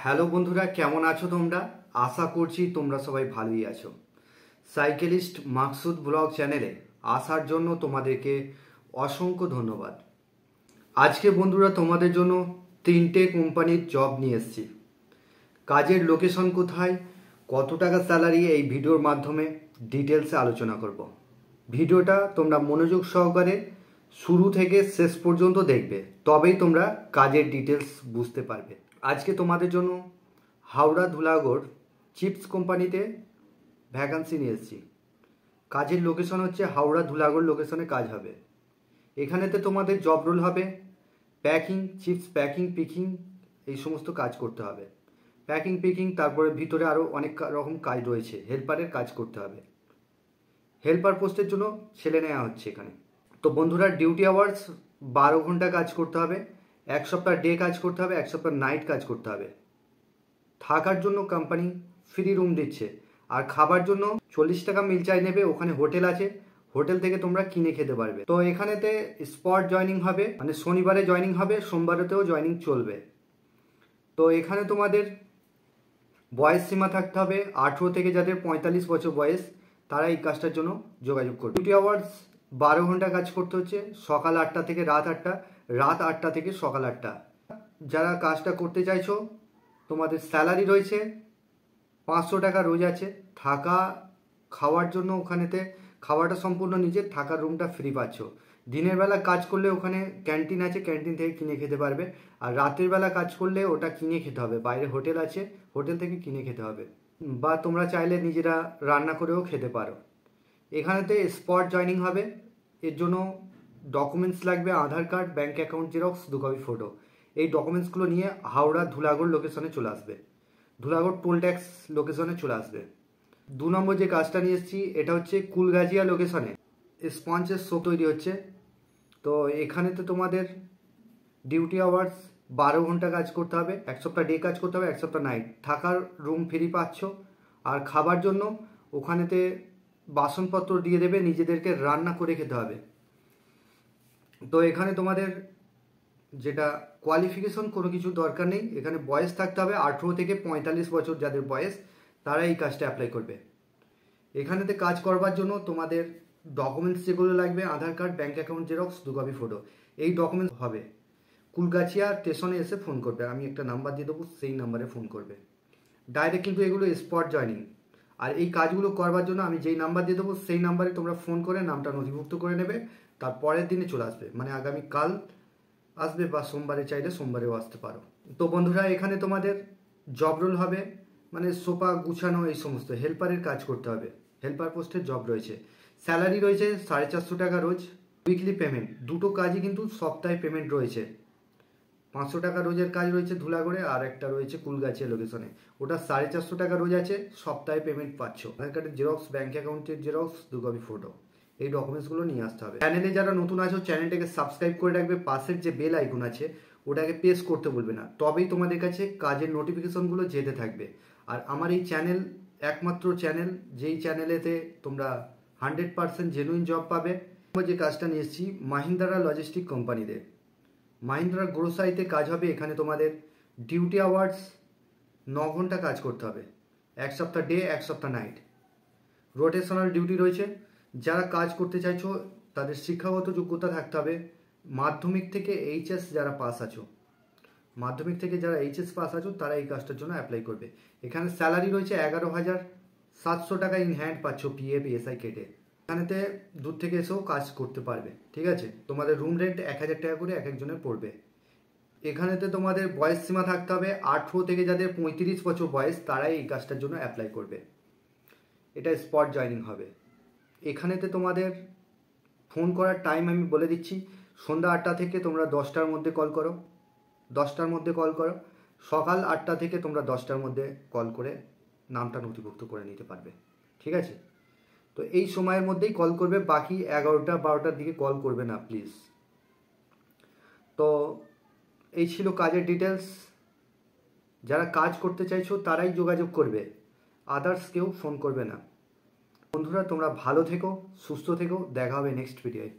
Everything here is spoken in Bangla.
হ্যালো বন্ধুরা, কেমন আছো তোমরা? আশা করছি তোমরা সবাই ভালোই আছো। সাইকেলিস্ট মাকসুদ ব্লগ চ্যানেলে আসার জন্য তোমাদেরকে অসংখ্য ধন্যবাদ। আজকে বন্ধুরা তোমাদের জন্য 3টে কোম্পানির জব নিয়ে এসেছি। কাজের লোকেশন কোথায়, কত টাকা স্যালারি, এই ভিডিওর মাধ্যমে ডিটেলসে আলোচনা করব। ভিডিওটা তোমরা মনোযোগ সহকারে শুরু থেকে শেষ পর্যন্ত দেখবে, তবেই তোমরা কাজের ডিটেলস বুঝতে পারবে। আজকে তোমাদের জন্য হাওড়া ধুলাগড় চিপস কোম্পানিতে ভ্যাকান্সি নিয়ে এসেছি। কাজের লোকেশন হচ্ছে হাওড়া ধুলাগড় লোকেশনে কাজ হবে। এখানেতে তোমাদের জব রোল হবে প্যাকিং, চিপস প্যাকিং, পিকিং, এই সমস্ত কাজ করতে হবে। প্যাকিং, পিকিং, তারপরে ভিতরে আরও অনেক রকম কাজ রয়েছে। হেল্পারের কাজ করতে হবে। হেল্পার পোস্টের জন্য ছেলে নেওয়া হচ্ছে এখানে। তো বন্ধুরা, ডিউটি আওয়ার্স 12 ঘন্টা কাজ করতে হবে। 1 সপ্তাহ ডে কাজ করতে হবে, 1 সপ্তাহ নাইট কাজ করতে হবে। থাকার জন্য কোম্পানি ফ্রি রুম দিচ্ছে, আর খাবার জন্য 40 টাকা মিল চাই নেবে। ওখানে হোটেল আছে, হোটেল থেকে তোমরা কিনে খেতে পারবে। তো এখানেতে স্পট জয়নিং হবে, মানে শনিবারে জয়নিং হবে, সোমবারেতেও জয়নিং চলবে। তো এখানে তোমাদের বয়স সীমা থাকতে হবে 18 থেকে যাদের 45 বছর বয়স, তারা এই কাজটার জন্য যোগাযোগ করবে। ডিউটি আওয়ার্স 12 ঘন্টা কাজ করতে হচ্ছে, সকাল 8টা থেকে রাত 8টা, রাত 8টা থেকে সকাল 8টা। যারা কাজটা করতে চাইছো, তোমাদের স্যালারি রয়েছে 500 টাকা রোজ আছে। থাকা খাওয়ার জন্য ওখানেতে খাওয়াটা সম্পূর্ণ নিজের, থাকার রুমটা ফ্রি পাচ্ছ। দিনের বেলা কাজ করলে ওখানে ক্যান্টিন আছে, ক্যান্টিন থেকে কিনে খেতে পারবে। আর রাতের বেলা কাজ করলে ওটা কিনে খেতে হবে, বাইরে হোটেল আছে, হোটেল থেকে কিনে খেতে হবে, বা তোমরা চাইলে নিজেরা রান্না করেও খেতে পারো। এখানেতে স্পট জয়নিং হবে। এর জন্য ডকুমেন্টস লাগবে Aadhaar card, bank account xerox, 2 copy photo. এই ডকুমেন্টসগুলো নিয়ে হাওড়া ধুলাগড় লোকেশনে চলে আসবে। ধুলাগড় টোল ট্যাক্স লোকেশনে চলে আসবে। 2 নম্বর যে কাজটা নিয়ে এসেছি, এটা হচ্ছে কুলগাজিয়া লোকেশনে স্পঞ্জের সোপ তৈরি হচ্ছে। তো এখানেতে তোমাদের ডিউটি আওয়ার্স 12 ঘন্টা কাজ করতে হবে, 1 সপ্তাহ ডে কাজ করতে হবে, 1 সপ্তাহ নাইট। থাকার রুম ফ্রি পাচ্ছ। আর খাবার জন্য ওখানেতে বাসনপত্র দিয়ে দেবে, নিজেদেরকে রান্না করে খেতে হবে। তো এখানে তোমাদের যেটা কোয়ালিফিকেশন, কোনো কিছু দরকার নেই। এখানে বয়স থাকতে হবে 18 থেকে 45 বছর যাদের বয়স, তারা এই কাজটা অ্যাপ্লাই করবে। এখানেতে কাজ করবার জন্য তোমাদের ডকুমেন্টস যেগুলো লাগবে Aadhaar card, bank account xerox, 2 copy photo, এই ডকুমেন্টস হবে। কুলগাছিয়া স্টেশনে এসে ফোন করবে, আমি একটা নাম্বার দিয়ে দেবো, সেই নাম্বারে ফোন করবে ডাইরেক্ট। কিন্তু এগুলো স্পট জয়নিং। আর এই কাজগুলো করবার জন্য আমি যেই নাম্বার দিয়ে দেবো, সেই নাম্বারে তোমরা ফোন করে নামটা নথিভুক্ত করে নেবে। তার পরের দিনে চলে আসবে, মানে আগামী কাল আসবে, বা সোমবারে চাইলে সোমবারেও আসতে পারো। তো বন্ধুরা, এখানে তোমাদের জব রোল হবে মানে সোফা গুছানো, এই সমস্ত হেল্পারের কাজ করতে হবে। হেল্পার পোস্টের জব রয়েছে। স্যালারি রয়েছে 450 টাকা রোজ। উইকলি পেমেন্ট, দুটো কাজই কিন্তু সপ্তাহে পেমেন্ট রয়েছে। 500 টাকা রোজের কাজ রয়েছে ধুলাগড়ে, আর একটা রয়েছে কুলগাছিয়া লোকেশনে, ওটা 450 টাকা রোজ আছে, সপ্তাহে পেমেন্ট পাচ্ছ। আধার কার্ডের জেরক্স, ব্যাঙ্ক অ্যাকাউন্টের জেরক্স, 2 কপি ফটো, এই ডকুমেন্টসগুলো নিয়ে আসতে হবে। চ্যানেলে যারা নতুন আছো, চ্যানেলটাকে সাবস্ক্রাইব করে রাখবে। পাশের যে বেল আইকন আছে ওটাকে প্রেস করতে বলবে না, তবেই তোমাদের কাছে কাজের নোটিফিকেশনগুলো যেতে থাকবে। আর আমার এই চ্যানেল একমাত্র চ্যানেল যেই চ্যানেলেতে তোমরা 100% জেনুইন জব পাবে। যে কাজটা নিয়ে এসেছি মাহিন্দ্রা লজিস্টিক কোম্পানিতে, মাহিন্দ্রা গ্রোসারিতে কাজ হবে। এখানে তোমাদের ডিউটি আওয়ার্স 9 ঘন্টা কাজ করতে হবে, 1 সপ্তাহ ডে, 1 সপ্তাহ নাইট। রোটেশনাল ডিউটি রয়েছে। যারা কাজ করতে চাইছো তাদের শিক্ষাগত যোগ্যতা থাকতে হবে মাধ্যমিক থেকে এইচএস, যারা পাস আছো, মাধ্যমিক থেকে যারা এইচএস পাস আছো তারা এই কাজটার জন্য অ্যাপ্লাই করবে। এখানে স্যালারি রয়েছে 11,700 টাকা ইন হ্যান্ড পাচ্ছ, পিএফ এসআই কেটে। এখানেতে দূর থেকে এসেও কাজ করতে পারবে, ঠিক আছে। তোমাদের রুম রেন্ট 1000 টাকা করে এক একজনের পড়বে। এখানেতে তোমাদের বয়স সীমা থাকতে হবে 18 থেকে যাদের 35 বছর বয়স, তারাই এই কাজটার জন্য অ্যাপ্লাই করবে। এটা স্পট জয়নিং হবে। এখানেতে তোমাদের ফোন করার টাইম আমি বলে দিচ্ছি, সন্ধ্যা 8টা থেকে তোমরা 10টার মধ্যে কল করো, 10টার মধ্যে কল করো। সকাল 8টা থেকে তোমরা 10টার মধ্যে কল করে নামটা নথিভুক্ত করে নিতে পারবে, ঠিক আছে। তো এই সময়ের মধ্যেই কল করবে, বাকি 11টা 12টার দিকে কল করবে না প্লিজ। তো এই ছিল কাজের ডিটেলস। যারা কাজ করতে চাইছো তারাই যোগাযোগ করবে, আদার্স কেউ ফোন করবে না। বন্ধুরা, তোমরা ভালো থেকো, সুস্থ থেকো, দেখা হবে নেক্সট ভিডিওয়।